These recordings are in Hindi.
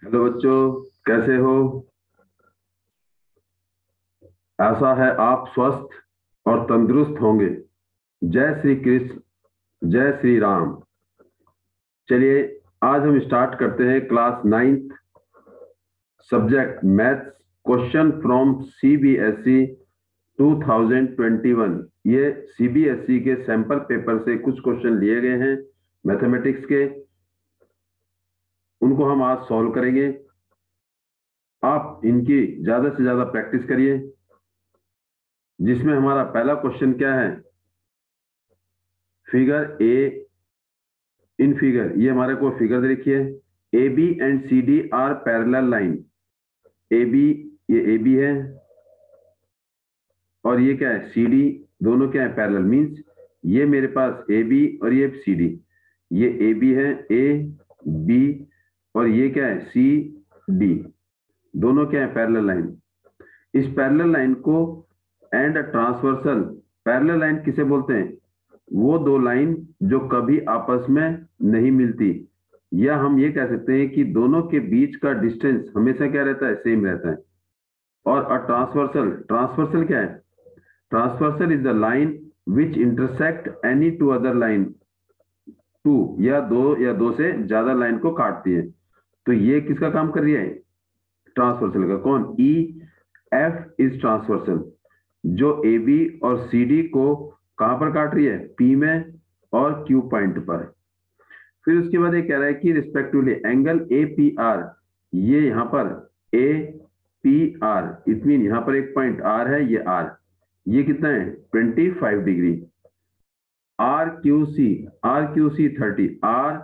हेलो बच्चों, कैसे हो? आशा है आप स्वस्थ और तंदुरुस्त होंगे। जय श्री कृष्ण, जय श्री राम। चलिए, आज हम स्टार्ट करते हैं class 9th subject maths, question from CBSE 2021। ये सीबीएसई के सैंपल पेपर से कुछ क्वेश्चन लिए गए हैं मैथमेटिक्स के, उनको हम आज सॉल्व करेंगे। आप इनकी ज्यादा से ज्यादा प्रैक्टिस करिए। जिसमें हमारा पहला क्वेश्चन क्या है? Figure A. इन फिगर, ये हमारे को फिगर देखिए। A B and C D are parallel line. A B, ये ए बी है और ये क्या है? C D. दोनों क्या है? पैरेलल। मींस ये मेरे पास ए बी और ये सी डी। ये ए बी है, ए बी, और ये क्या है? C D. दोनों क्या है? Parallel line. इस पैरेलल लाइन को एंड ट्रांसवर्सल। पैरेलल लाइन किसे बोलते हैं? वो दो लाइन जो कभी आपस में नहीं मिलती, या हम ये कह सकते हैं कि दोनों के बीच का डिस्टेंस हमेशा क्या रहता है? सेम रहता है। और अ ट्रांसवर्सल, ट्रांसवर्सल क्या है? Transversal is the line which intersect any two other line. Two या दो से ज्यादा लाइन को काटती है। तो ये किसका काम कर रही है? ट्रांसवर्सल का। कौन? ई एफ इज ट्रांसवर्सल, जो ए बी और सी डी को कहां पर काट रही है? पी में और क्यू पॉइंट पर। फिर उसके बाद ये कह रहा है कि respectively angle A P R. ये यहां पर A P R, it mean यहां पर एक पॉइंट आर है, ये आर, ये कितना है? 25 degree. R Q C 30। R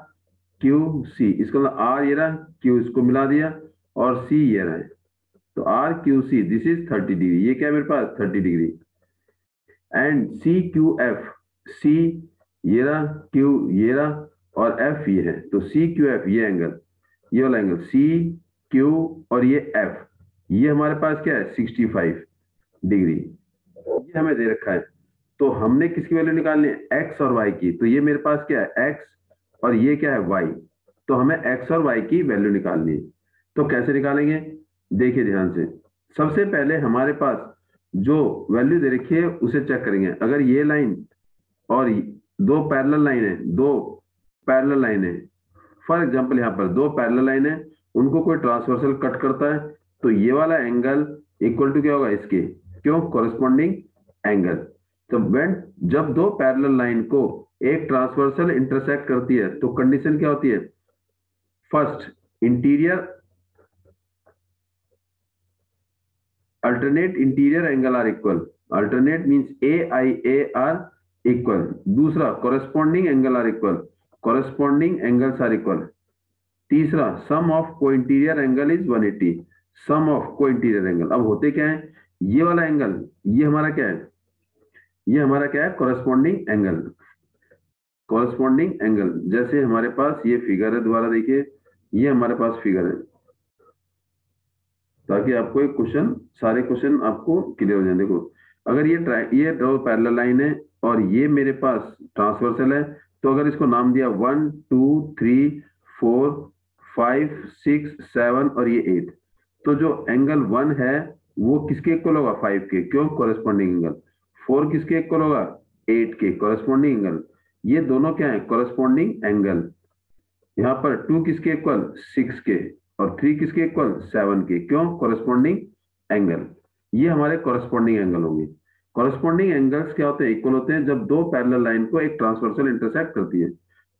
Q C, इसका मतलब आर ये रहा, क्यू इसको मिला दिया, और सी ये रहा है। तो R Q C this is 30 degree. ये क्या है मेरे पास? 30 degree. And C Q F. C ये रहा, क्यू ये रहा, और एफ ये है। तो सी क्यू एफ, ये एंगल, ये वाला एंगल सी क्यू और ये एफ, ये हमारे पास क्या है? 65 डिग्री। ये हमें दे रखा है। तो हमने किसकी वैल्यू निकालनी है? एक्स और वाई की। तो ये मेरे पास क्या है? एक्स, और ये क्या है? वाई। तो हमें एक्स और वाई की वैल्यू निकालनी है। तो कैसे निकालेंगे? देखिए ध्यान से। सबसे पहले हमारे पास जो वैल्यू दे रखी है उसे चेक करेंगे। अगर ये लाइन और दो पैरेलल लाइन है, दो पैरेलल लाइन है, फॉर एग्जांपल यहाँ पर दो पैरेलल लाइन है, उनको कोई ट्रांसवर्सल कट करता है, तो ये वाला एंगल इक्वल टू क्या होगा? इसके। क्यों? Corresponding angle. तो व्हेन, जब दो पैरेलल लाइन को एक ट्रांसवर्सल इंटरसेक्ट करती है, तो कंडीशन क्या होती है? First, interior alternate interior angle are equal. Alternate means A are equal. दूसरा, corresponding angle are equal. Corresponding angles are equal. तीसरा, सम ऑफ को interior angle is 180। Sum of को इंटीरियर एंगल। अब होते क्या है? ये वाला एंगल, ये हमारा क्या है? ये हमारा क्या है? Corresponding angle. कॉरेस्पॉन्डिंग एंगल, जैसे हमारे पास ये फिगर है, दोबारा देखिए, ये हमारे पास फिगर है, ताकि आपको एक क्वेश्चन, सारे क्वेश्चन आपको क्लियर हो जाए। देखो, अगर ये दो पैरेलल लाइन है और ये मेरे पास ट्रांसवर्सल है, तो अगर इसको नाम दिया 1 2 3 4 5 6 7 और ये 8, तो जो एंगल 1 है वो किसके इक्वल होगा? 5 के। क्यों? Corresponding angle. 4 किसके इक्वल होगा? 8 के। Corresponding angle. ये दोनों क्या है? Corresponding angle. यहाँ पर 2 किसके इक्वल? 6 के। और 3 किसके इक्वल? 7 के। क्यों? Corresponding angle. ये हमारे कॉरेस्पॉन्डिंग एंगल होंगे। कॉरेस्पॉन्डिंग एंगल्स क्या होते हैं? इक्वल होते हैं जब दो पैरेलल लाइन को एक ट्रांसवर्सल इंटरसेक्ट करती है।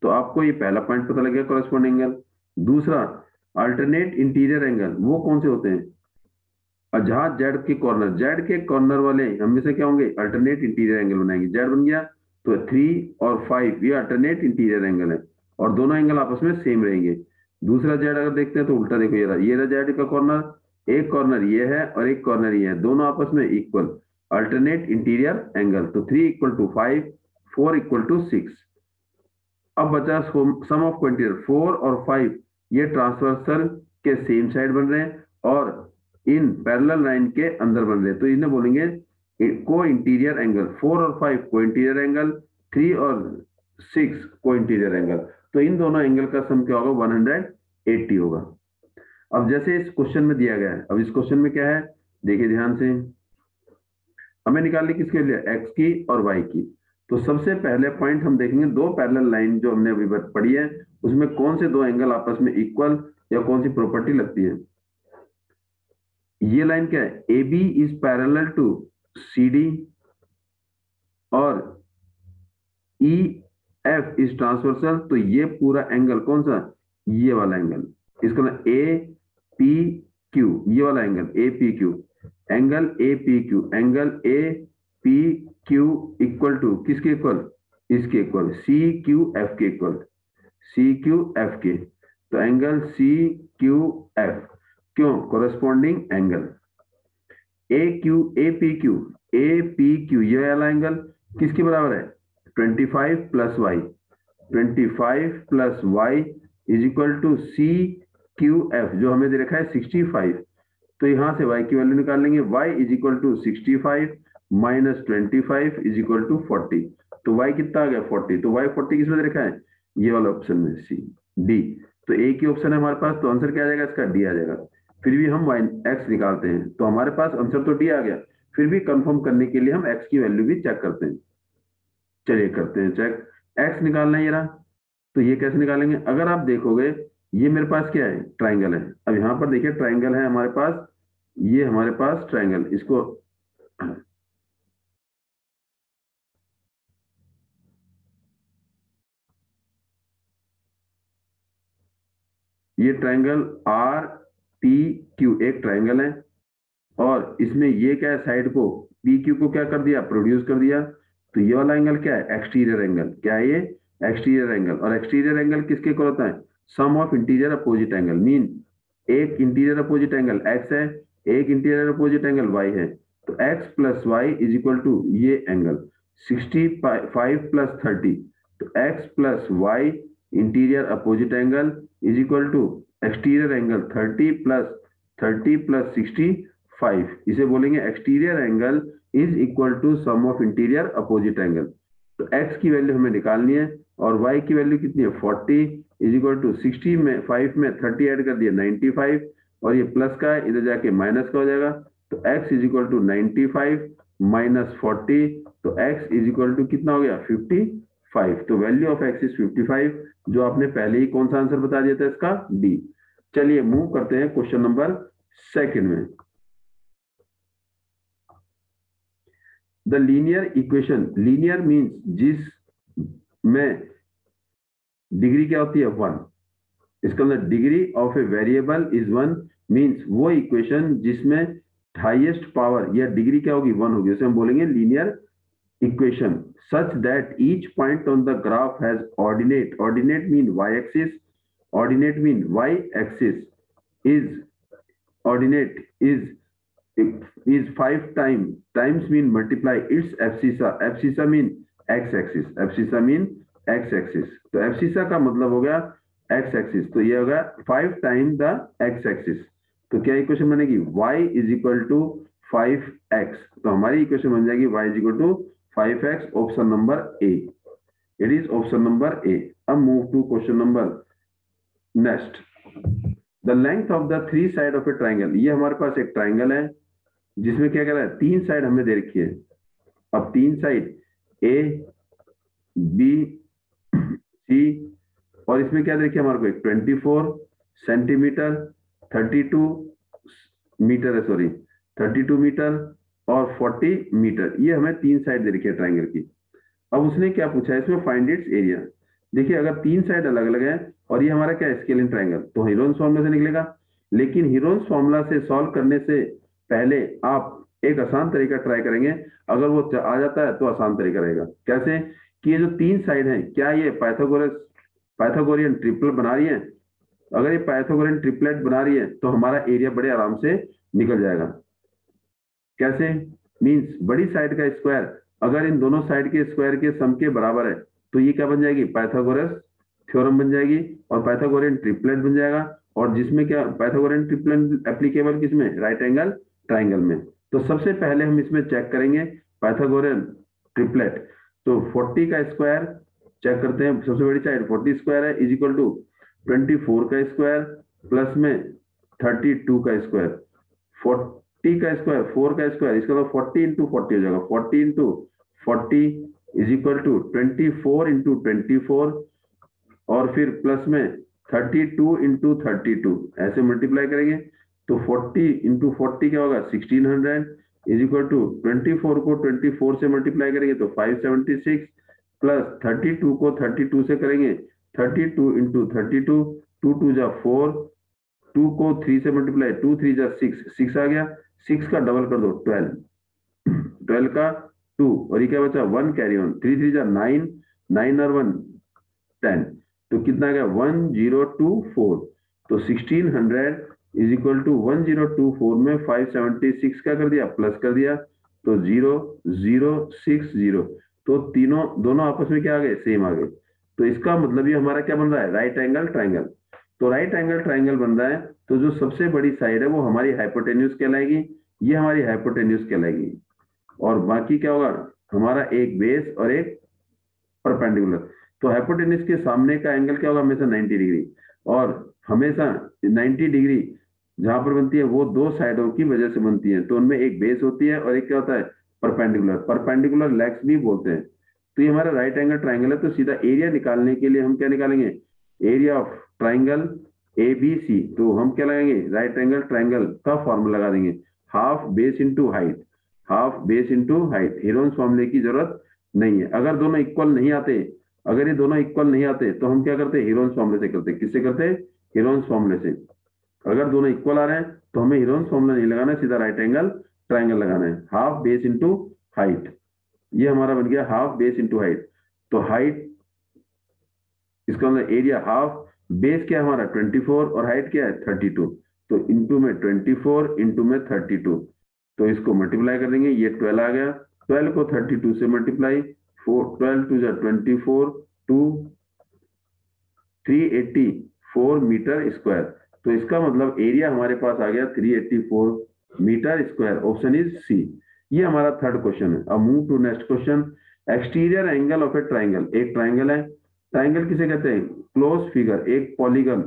तो आपको ये पहला पॉइंट पता लग गया, कॉरेस्पॉन्डिंग एंगल। दूसरा, अल्टरनेट इंटीरियर एंगल, वो कौन से होते हैं? और जहां जेड के कॉर्नर वाले हमेशा क्या होंगे? अल्टरनेट इंटीरियर एंगल बनाएंगे। जेड बन गया, तो 3 और 5 ये अल्टरनेट इंटीरियर एंगल है, और दोनों एंगल आपस में सेम रहेंगे। दूसरा जेड अगर देखते हैं तो उल्टा देखो, ये रहा जेड का कॉर्नर। एक कॉर्नर ये है और एक कॉर्नर ये है, दोनों आपस में इक्वल। Alternate interior angle. तो 3 इक्वल टू 5, 4 इक्वल टू 6। अब बचा सम ऑफ क्वांटिटी। 4 और 5 ये ट्रांसवर्सल के सेम साइड बन रहे हैं और इन पैरेलल लाइन के अंदर बन रहे हैं, तो इन्हें बोलेंगे को इंटीरियर एंगल। 4 और 5 को इंटीरियर एंगल, 3 और 6 को इंटीरियर एंगल। तो इन दोनों एंगल का सम क्या होगा? 180 होगा। अब जैसे इस क्वेश्चन में दिया गया है, अब इस क्वेश्चन में क्या है, देखिए ध्यान से, हमें निकालनी किसके लिए, एक्स की और वाई की। तो सबसे पहले पॉइंट हम देखेंगे, दो पैरेलल लाइन जो हमने अभी पढ़ी है उसमें कौन से दो एंगल आपस में इक्वल या कौन सी प्रॉपर्टी लगती है। ये लाइन क्या है, A B is parallel to C D और ई एफ इज ट्रांसवर्सल। तो ये पूरा एंगल कौन सा, ये वाला एंगल, इसका नाम ए पी क्यू, ये वाला angle A P Q, angle A P Q, angle A P Q equal to किसके इक्वल, इसके इक्वल, सी क्यू एफ के इक्वल, सी क्यू एफ के। तो एंगल सी क्यू एफ, क्यों, corresponding angle A Q A P Q, ये वाला एंगल किसके बराबर है, 25 plus Y, 25 plus Y is equal to C Q F, जो हमें दे रखा है 65। तो यहां से y की वैल्यू निकाल लेंगे, y is equal to 65 minus 25 is equal to 40। तो y कितना आ गया, 40। तो y 40 किसमें दे रखा है, ये वाला ऑप्शन में, सी डी। तो ए की ऑप्शन है हमारे पास, तो आंसर क्या आ जाएगा इसका, डी आ जाएगा। फिर भी हम y x निकालते हैं, तो हमारे पास आंसर तो डी आ गया, फिर भी कंफर्म करने के लिए हम x की वैल्यू भी चेक करते हैं। चलिए करते हैं चेक, x निकालना है ये रहा। तो ये कैसे निकालेंगे, अगर आप देखोगे ये मेरे पास क्या है, ट्राइंगल है। अब यहां पर देखिए ट्राइंगल है हमारे पास, ये हमारे पास ट्राइंगल, इसको ये ट्राइंगल आर टी क्यू एक ट्राइंगल है, और इसमें ये क्या है, साइड को पी क्यू को क्या कर दिया, प्रोड्यूस कर दिया। तो ये वाला एंगल क्या है, एक्सटीरियर एंगल, क्या है ये, एक्सटीरियर एंगल। और एक्सटीरियर एंगल किसके इक्वल होता है, sum of interior opposite angle, mean एक इंटीरियर अपोजिट एंगल x है, एक इंटीरियर अपोजिट एंगल y है। तो x plus Y is equal to ये एंगल 65 प्लस 30। तो x plus Y interior opposite angle is equal to exterior angle 30 plus 65, इसे बोलेंगे exterior angle is equal to sum of interior opposite angle. तो x की वैल्यू हमें निकालनी है, और y की वैल्यू कितनी है, 40 इज इक्वल टू 60 में 5 में 30 ऐड कर दिया 95, और ये प्लस का है, इधर जाके माइनस का हो जाएगा। तो x is equal to 95 minus 40, तो x इज इक्वल टू कितना हो गया, 55। तो वैल्यू ऑफ x इज 55, जो आपने पहले ही कौन सा आंसर बता दिया था इसका, डी। चलिए मूव करते हैं क्वेश्चन नंबर सेकंड में। The linear equation, linear means जिस में डिग्री क्या होती है, 1। इसका मतलब degree of a variable is 1, means वो इक्वेशन जिसमें हाईएस्ट पावर या डिग्री क्या होगी, 1 होगी, उसे हम बोलेंगे linear equation. Such that each point on the graph has ordinate, ordinate mean y axis, ordinate mean y axis is, ordinate is 5 times mean multiply its abscissa, abscissa mean x axis, abscissa mean x axis। तो abscissa का मतलब हो गया x axis, तो ये होगा 5 टाइम द x axis। तो क्या इक्वेशन बनेगी, y is equal to 5x। तो हमारी इक्वेशन बन जाएगी y is equal to 5x, option number A, it is option number A. अब move to question number next. The length of the 3 side of a triangle, ये हमारे पास एक ट्राइंगल है जिसमें क्या कह रहा है, 3 साइड हमें दे रखी है। अब 3 साइड ए बी सी, और इसमें क्या दे रखी है हमारे को, एक 24 सेंटीमीटर, 32 मीटर है, सॉरी 32 मीटर और 40 मीटर, ये हमें 3 साइड दे रखी है ट्राइंगल की। अब उसने क्या पूछा है इसमें, फाइंड इट्स एरिया। देखिए अगर 3 साइड अलग अलग है और ये हमारा क्या है, स्केलिन ट्राइंगल, तो हीरोन्स फॉर्मूला से निकलेगा। लेकिन हीरोन्स फॉर्मूला से सॉल्व करने से पहले आप एक आसान तरीका ट्राई करेंगे, अगर वो आ जाता है तो आसान तरीका रहेगा। कैसे, कि ये जो 3 साइड हैं, क्या ये पाइथागोरियन ट्रिपल बना रही है। अगर ये पाइथागोरियन ट्रिपलेट बना रही है तो हमारा एरिया बड़े आराम से निकल जाएगा। कैसे, मींस बड़ी साइड का स्क्वायर अगर इन दोनों साइड के स्क्वायर के सम के बराबर है, तो ये क्या बन जाएगी, पाइथागोरस थ्योरम बन जाएगी, और पाइथागोरियन ट्रिपलेट बन जाएगा। और जिसमें क्या, पाइथागोरियन ट्रिपलेट एप्लीकेबल किसमें, राइट एंगल ट्राइंगल में। तो सबसे पहले हम इसमें चेक करेंगे पाइथागोरियन ट्रिपलेट। तो 40 का स्क्वायर चेक करते हैं, सबसे बड़ी साइड 40 स्क्वायर है, इज इक्वल टू 24 का स्क्वायर प्लस में 32 का स्क्वायर, 40 का स्क्वायर, 4 का स्क्वायर, इसका तो 40 इंटू 40 हो जाएगा, 40 into 40 is equal to 24 into 24, और फिर प्लस में 32 इंटू 32, ऐसे मल्टीप्लाई करेंगे तो 40 इंटू 40 क्या होगा 1600 इज इक्वल टू 24 को 24 से मल्टीप्लाई करेंगे तो 576, प्लस 32 को 32 से करेंगे 32 इंटू 32, 2 2 जा 4, 2 को 3 से मल्टीप्लाई, 2 3 जा 6, 6 आ गया, 6 का डबल कर दो 12, 12 का 2, और ये क्या बचा 1 कैरी ऑन, 3 3 जा 9, 9 और 1 10, तो कितना गया 1024, तो 1600 इज इक्वल टू 1024 में 576 का कर दिया प्लस कर दिया, तो 0060, तो तीनों दोनों आपस में क्या आ गए सेम आ गए, तो इसका मतलब ये हमारा क्या बन रहा है राइट एंगल ट्राइंगल। तो राइट एंगल ट्राइंगल बन रहा है, तो जो सबसे बड़ी साइड है वो हमारी हाइपोटेन्यूज कहलाएगी, ये हमारी हाइपोटेन्यूज कहलाएगी, और बाकी क्या होगा हमारा एक बेस और एक परपेंडिकुलर। तो हाइपोटेन्यूज के सामने का एंगल क्या होगा हमेशा 90 डिग्री, और हमेशा 90 डिग्री जहां पर बनती है वो दो साइडों की वजह से बनती है, तो उनमें एक बेस होती है और एक क्या होता है परपेंडिकुलर, परपेंडिकुलर लेग्स भी बोलते हैं। तो ये हमारा राइट एंगल ट्राइंगल है, तो सीधा एरिया निकालने के लिए हम क्या निकालेंगे, area of triangle A B C, तो हम क्या लगाएंगे राइट एंगल ट्राइंगल का फॉर्मूला लगा देंगे, half base into height, half base into height, Heron's फॉर्मूले की जरूरत नहीं है। अगर दोनों इक्वल नहीं आते, अगर ये दोनों इक्वल नहीं आते तो हम क्या करते हीरोन्स फॉर्मूले से करते, किससे करते हीरोन्स फॉर्मूले से। अगर दोनों इक्वल आ रहे हैं तो हमें हीरोन्स फॉर्मूला नहीं लगाना है, सीधा राइट एंगल ट्राइंगल लगाना है, हाफ बेस इंटू हाइट, ये हमारा बन गया हाफ बेस इंटू हाइट। तो हाइट इसका मतलब एरिया हाफ, बेस क्या है हमारा 24 और हाइट क्या है 32, तो इंटू में 24 इंटू में 32, तो इसको मल्टीप्लाई कर देंगे, ये 12 आ गया, 12 को 32 से मल्टीप्लाई, 12 टू जा 24, टू 384 मीटर स्क्वायर, तो इसका मतलब एरिया हमारे पास आ गया 384 metre square, option is C. ये हमारा थर्ड क्वेश्चन है। अब move to next question, exterior angle of a triangle, एक ट्राइंगल है, ट्राइंगल किसे कहते हैं क्लोज फिगर, एक polygon,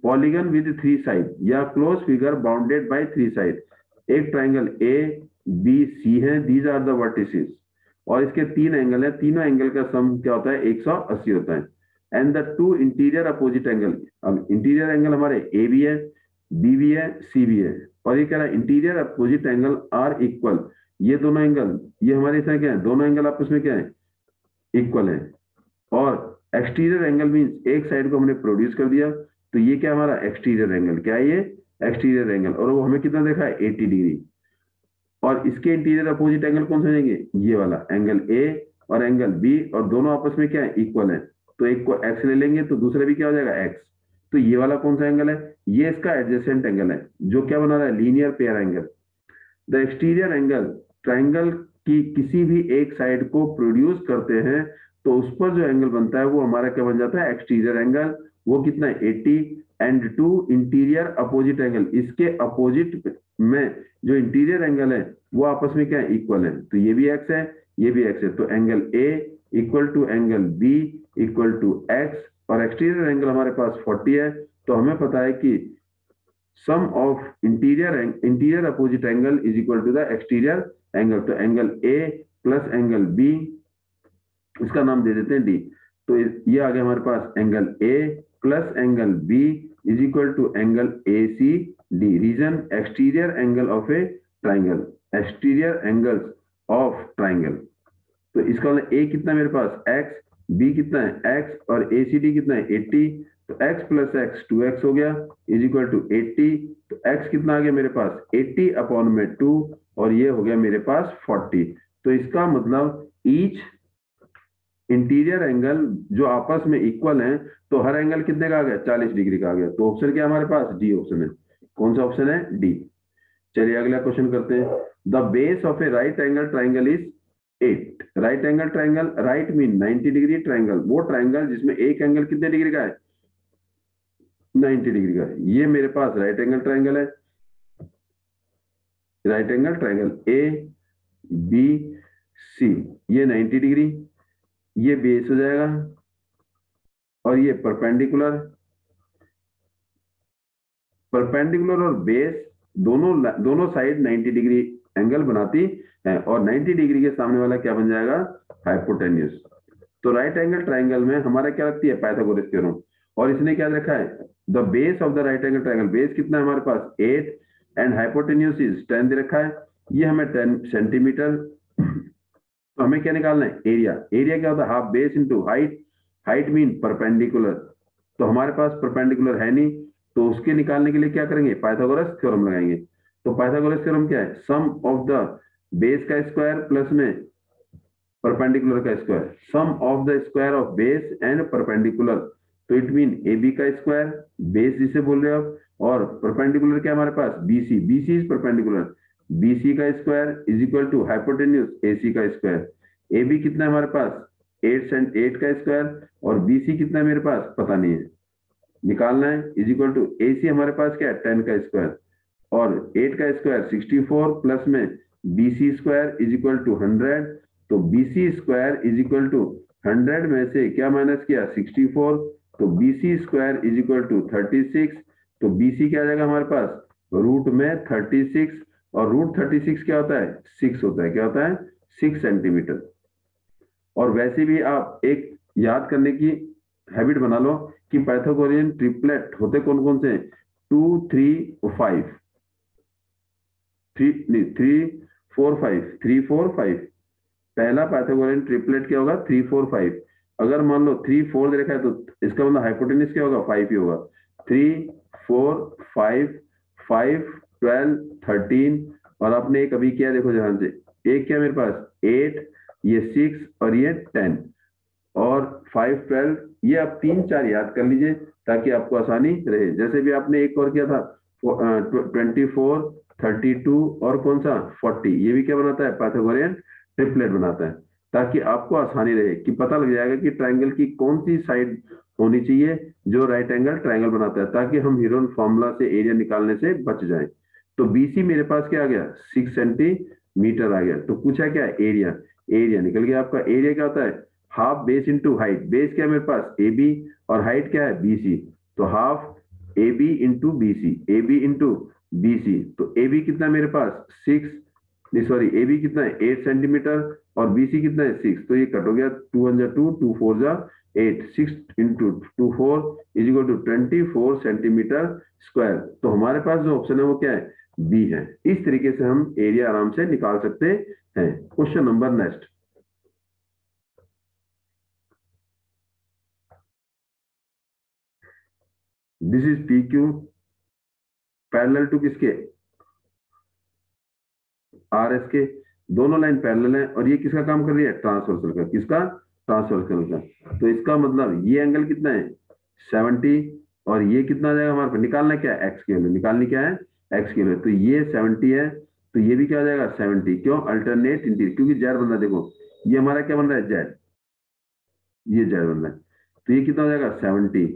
polygon with three side या close figure bounded by three side, एक ट्राइंगल ए बी सी है, दीज आर द वर्टिसेस, और इसके तीन एंगल है, तीनों एंगल का सम क्या होता है 180 होता है, and the two interior opposite angle, अब इंटीरियर एंगल हमारे ए भी है बी भी है सी भी है, और ये कह रहा है interior opposite angle are equal, ये दोनों एंगल ये हमारे इसमें क्या है दोनों एंगल आपस में क्या है इक्वल है, और एक्सटीरियर एंगल मींस एक साइड को हमने प्रोड्यूस कर दिया, तो ये क्या हमारा एक्सटीरियर एंगल, क्या है ये एक्सटीरियर एंगल, और वो हमें कितना देखा है 80 डिग्री, और इसके इंटीरियर अपोजिट एंगल कौन से देंगे ये वाला एंगल ए और एंगल बी, और दोनों आपस में क्या है इक्वल है, तो एक को एक्स ले लेंगे तो दूसरा भी क्या हो जाएगा एक्स, तो ये वाला कौन सा एंगल है ये इसका एडजेसेंट एंगल है, जो क्या बना रहा है linear pair angle. The exterior angle, triangle की किसी भी एक साइड को प्रोड्यूस करते हैं तो उस पर जो एंगल बनता है वो हमारा क्या बन जाता है एक्सटीरियर एंगल, वो कितना है 80, and to interior opposite angle, इसके अपोजिट में जो इंटीरियर एंगल है वो आपस में क्या है इक्वल है, तो ये भी एक्स है ये भी एक्स है, तो angle A equal to angle B equal to x, और एक्सटीरियर एंगल हमारे पास 40 है, तो हमें पता है कि sum of interior opposite angle is equal to the exterior angle, तो angle A plus angle B, इसका नाम दे देते हैं डी, तो ये आ गया हमारे पास angle A plus angle B is equal to angle A C D, reason exterior angle of a triangle, exterior angles of triangle, तो इसका मतलब ए कितना मेरे पास एक्स, बी कितना है एक्स, और ए सी डी कितना है 80, तो x प्लस एक्स 2x हो गया इज इक्वल टू 80, तो x कितना आ गया मेरे पास 80 अपॉन में 2, और ये हो गया मेरे पास 40, तो इसका मतलब ईच इंटीरियर एंगल जो आपस में इक्वल हैं, तो हर एंगल कितने का आ गया 40 डिग्री का आ गया, तो ऑप्शन क्या हमारे पास डी ऑप्शन है, कौन सा ऑप्शन है डी। चलिए अगला क्वेश्चन करते हैं, the base of A right angle triangle is 8, right angle triangle, right mean 90 degree triangle, वो ट्राइंगल जिसमें एक एंगल कितने डिग्री का है 90 डिग्री का है, ये मेरे पास राइट एंगल ट्राइंगल है, right angle triangle A B C, ये 90 डिग्री, ये बेस हो जाएगा, और ये परपेंडिकुलर, परपेंडिकुलर और बेस दोनों साइड 90 डिग्री एंगल बनाती है और 90 डिग्री के सामने वाला क्या बन जाएगा, हाइपोटेन्यूज। तो राइट एंगल ट्राइंगल में हमारा क्या लगती है, पाइथागोरस थ्योरम। और इसने क्या रखा है, the base of the right angle triangle, base कितना है हमारे पास 8 एंड हाइपोटेन्यूज इज 10 दे रखा है, ये हमें 10 सेंटीमीटर। तो हमें क्या निकालना है, एरिया। एरिया क्या होता है, half base into height, height mean perpendicular. तो हमारे पास परपेंडिकुलर है नहीं, तो उसके निकालने के लिए क्या करेंगे, पाइथागोरस थ्योरम लगाएंगे। तो पाइथागोरस थ्योरम क्या है, सम ऑफ द बेस का स्क्वायर प्लस में परपेंडिकुलर का square, sum of the square of base and perpendicular. तो इट मीन ए बी का स्क्वायर, बेस जिसे बोल रहे हो आप, और परपेंडिकुलर क्या हमारे पास, BC, BC is perpendicular, BC का square is equal to hypotenuse AC का स्क्वायर। ए बी कितना है हमारे पास 8 का स्क्वायर, और बीसी कितना है मेरे पास पता नहीं है, निकालना है, इज इक्वल टू एसी हमारे पास क्या है 10 का स्क्वायर, और 8 का स्क्वायर 64 प्लस में BC square is equal to 100। तो BC square is equal to 100 में से क्या माइनस किया 64, तो BC square is equal to 36। तो बीसी क्या आ जाएगा हमारे पास रूट में 36, और रूट 36 क्या होता है 6 होता है, क्या होता है 6 सेंटीमीटर। और वैसे भी आप एक याद करने की हैबिट बना लो कि पाइथागोरियन ट्रिपलेट होते कौन कौन से, 2 3 5, 3 4 5। पहला पाइथागोरियन ट्रिपलेट क्या होगा 3 4 5। अगर मान लो 3 4 दे रखा है तो इसका मतलब हाइपोटेन्यूज क्या होगा 5 ही होगा। 3 4 5, 5 12 13, और आपने एक अभी किया देखो ध्यान से, एक क्या मेरे पास 8, ये 6 और ये 10, और 5 12, ये आप 3 4 याद कर लीजिए ताकि आपको आसानी रहे। जैसे भी आपने एक और किया था 24 32 और कौन सा 40, ये भी क्या बनाता है पाइथागोरियन ट्रिपलेट बनाता है, ताकि आपको आसानी रहे कि पता लग जाएगा कि ट्राइंगल की कौन सी साइड होनी चाहिए जो राइट एंगल ट्राइंगल बनाता है, ताकि हम हीरोन फॉर्मूला से एरिया निकालने से बच जाए। तो बीसी मेरे पास क्या आ गया 6 सेंटीमीटर आ गया। तो पूछा क्या है एरिया, एरिया निकल गया आपका। एरिया क्या होता है half base into height, base क्या है मेरे पास ए बी, और हाइट क्या है बीसी, तो half A B into BC, A B into BC. तो ए बी कितना है मेरे पास 6, नहीं सॉरी ए बी कितना है 8 सेंटीमीटर, और बीसी कितना है 6, तो ये कट हो गया 2 1 2 2 4 8, 6 into 2 4 is equal to 24 centimetre square. तो हमारे पास जो ऑप्शन है वो क्या है बी है। इस तरीके से हम एरिया आराम से निकाल सकते हैं। Question number next, this is P Q parallel to किसके आर एस के, दोनों लाइन पैरेलल है, और ये किसका काम कर रही है ट्रांसवर्सल का, किसका ट्रांसवर्सल का। तो इसका मतलब ये एंगल कितना है 70, और ये कितना आ जाएगा हमारे पास, निकालना क्या है एक्स की वैल्यू, निकालनी क्या है एक्स की वैल्यू। तो ये 70 है, तो ये भी क्या आ जाएगा 70, क्यों अल्टरनेट इंटीरियर, क्योंकि जेड बन रहा है देखो, ये हमारा क्या बन रहा है जेड, ये जेड बन रहा है। तो ये कितना हो जाएगा 70,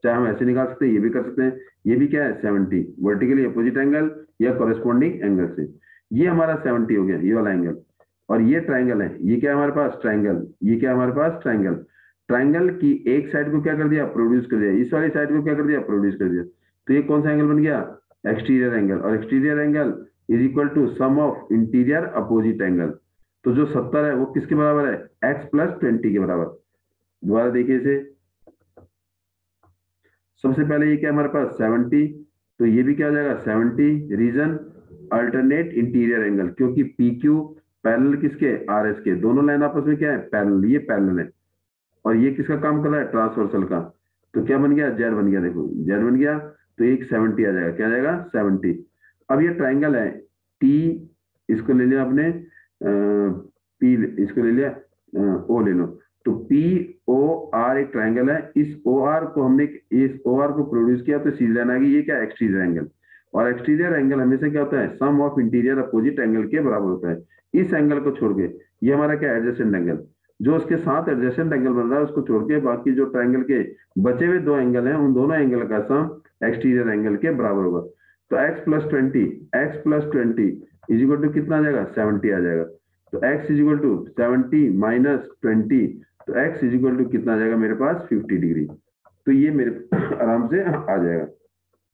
चाहे हम ऐसे निकाल सकते हैं, ये भी कर सकते हैं, ये भी क्या है 70 वर्टिकली अपोजिट एंगल या कॉरेस्पॉन्डिंग एंगल से। ये हमारा 70 हो गया ये वाला एंगल, और ये ट्राइंगल है, ये क्या है हमारे पास ट्राइंगल, ये क्या है हमारे पास ट्राइंगल। ट्राइंगल की एक साइड को क्या कर दिया प्रोड्यूस कर दिया, इस वाली साइड को क्या कर दिया प्रोड्यूस कर दिया। तो ये कौन सा एंगल बन गया एक्सटीरियर एंगल, और exterior angle is equal to sum of interior opposite angle. तो जो 70 है वो किसके बराबर है एक्स प्लस 20 के बराबर। दोबारा देखिए इसे, सबसे पहले ये क्या हमारे पास 70, तो ये भी क्या हो जाएगा 70, रीजन अल्टरनेट इंटीरियर एंगल, क्योंकि पी क्यू पैरेलल किसके आर एस के, दोनों लाइन आपस में क्या है पैरेलल, ये पैरेलल है, और ये किसका काम कर रहा है ट्रांसवर्सल का। तो क्या बन गया जेड बन गया, देखो जेड बन गया, तो एक 70 आ जाएगा, क्या आ जाएगा 70। अब ये ट्राइंगल है टी, इसको ले लिया आपने पी, इसको ले लिया ओ ले लो। तो पी ओ आर एक ट्राइंगल है, इस ओ आर को हमने इस ओ आर को प्रोड्यूस किया तो सीधी लाइन आ गई, ये क्या एक्सटीरियर एंगल, और एक्सटीरियर एंगल हमेशा क्या होता है sum of interior opposite angle के बराबर होता है। इस एंगल को छोड़ के ये हमारा क्या एडजेसेंट एंगल, जो उसके साथ एडजेसेंट एंगल बन रहा है उसको छोड़ के बाकी जो ट्राइंगल के बचे हुए दो एंगल हैं उन दोनों एंगल का सम एक्सटीरियर एंगल के बराबर होगा। तो x plus twenty is equal to कितना आ जाएगा 70 आ जाएगा। तो x is equal to 70 minus 20, तो x इज इक्वल टू कितना आ जाएगा मेरे पास 50 डिग्री। तो ये मेरे आराम से आ जाएगा।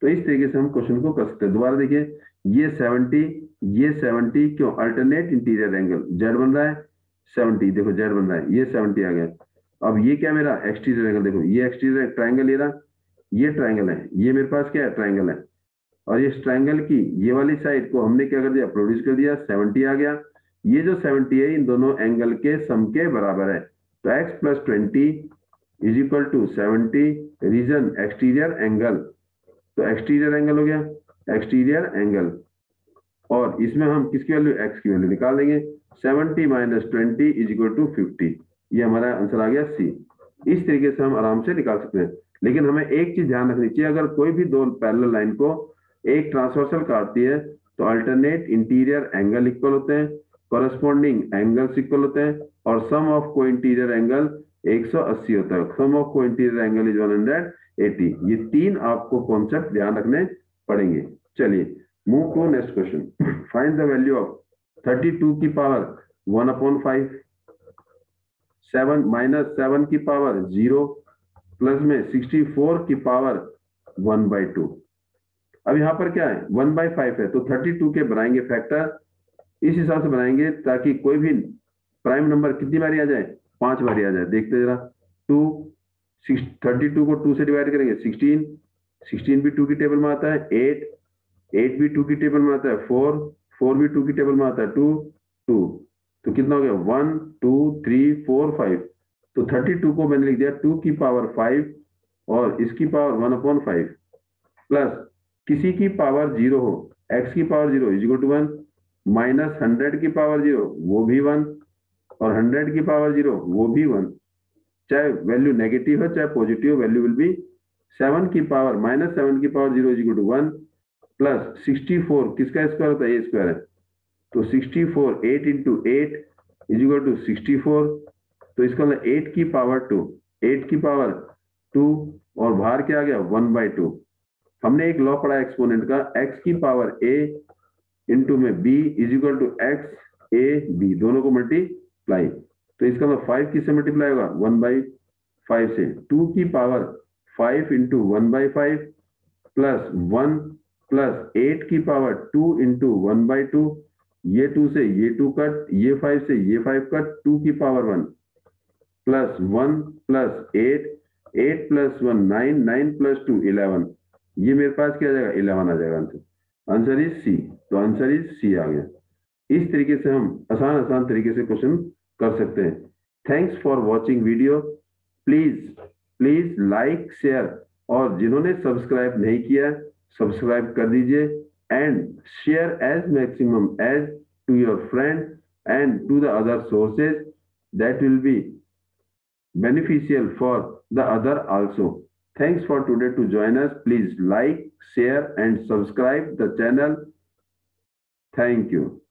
तो इस तरीके से हम क्वेश्चन को कर सकते हैं। दोबारा देखिए, ये 70 क्यों, अल्टरनेट इंटीरियर एंगल, जेड बन रहा है 70, देखो जेड बन रहा है, ये 70 आ गया। अब ये क्या मेरा एक्सटीरियर एंगल, देखो ये एक्सटीरियर ट्राइंगल ले रहा, ये ट्राइंगल है, ये मेरे पास क्या है, ट्राइंगल है। और इस ट्राइंगल की ये वाली साइड को हमने क्या कर दिया, प्रोड्यूस कर दिया, 70 आ गया। ये जो 70 है इन दोनों एंगल के सम के बराबर है। तो x plus 20 is equal to 70 reason exterior angle. तो एक्सटीरियर एंगल हो गया, एक्सटीरियर एंगल। और इसमें हम किसकी वैल्यू, x की वैल्यू निकाल देंगे। 70 माइनस 20 इज इक्वल टू 50। ये हमारा आंसर आ गया सी। इस तरीके से हम आराम से निकाल सकते हैं। लेकिन हमें एक चीज ध्यान रखनी चाहिए, अगर कोई भी दो पैरेलल लाइन को एक ट्रांसवर्सल काटती है तो अल्टरनेट इंटीरियर एंगल इक्वल होते हैं, कॉरेस्पॉन्डिंग एंगल्स इक्वल होते हैं, और सम ऑफ को इंटीरियर एंगल 180 होता है। सम ऑफ को इंटीरियर एंगल इज 180। ये तीन आपको कॉन्सेप्ट ध्यान रखने पड़ेंगे। चलिए move to next question. Find the value of 32 की पावर 1/5, 7 माइनस 7 की पावर 0, प्लस में 64 की पावर 1/2। अब यहाँ पर क्या है, 1/5 है, तो 32 के बनाएंगे फैक्टर, इस हिसाब से बनाएंगे ताकि कोई भी प्राइम नंबर कितनी बारी आ जाए, 5 बारी आ जाए। देखते जरा, 2 32 को 2 से डिवाइड करेंगे 16, 16 भी 2 की टेबल में आता है, 8 भी 2 की टेबल में आता है, 4 भी 2 की टेबल में आता है, 2 2। तो कितना हो गया, 1 2 3 4 5। तो 32 को मैंने लिख दिया 2 की पावर 5 और इसकी पावर 1/5, प्लस किसी की पावर 0 हो, x की power 0 is equal to 1, minus 100 की पावर 0 वो भी 1, और 100 की पावर 0 वो भी 1। चाहे वैल्यू नेगेटिव है चाहे पॉजिटिव, वैल्यू विल बी 7 की पावर माइनस 7 की power 0 is equal to 1, plus 64 किसका स्क्वायर होता है, ए स्क्वायर है। तो 64 8 इंटू 8 इज इक्वल टू 64। तो इसका मतलब 8 की पावर 2, 8 की पावर 2, और बाहर क्या आ गया 1/2। हमने एक लॉ पढ़ा एक्सपोनेंट का, x की पावर a इंटू में b is equal to x a b, दोनों को मल्टीप्लाई। तो इसका मतलब 5 किससे मल्टीप्लाई होगा, 1/5 से। 2 की पावर 5 इंटू 1/5 प्लस 1 प्लस 8 की पावर 2 इंटू 1/2, ये 2 से ये 2 कट, ये 5 से ये 5 कट, 2 की power 1 plus 1 plus 8, 8 plus 1 9, 9 plus 2 11। ये मेरे पास क्या आ जाएगा, 11 आ जाएगा आंसर। आंसर इज सी। तो आंसर इज सी आ गया। इस तरीके से हम आसान तरीके से क्वेश्चन कर सकते हैं। Thanks for watching video. Please like share, और जिन्होंने सब्सक्राइब नहीं किया सब्सक्राइब कर दीजिए, and share as maximum as to your friend and to the other sources, that will be beneficial for the other also. Thanks for today to join us. Please like, share and subscribe the channel. Thank you.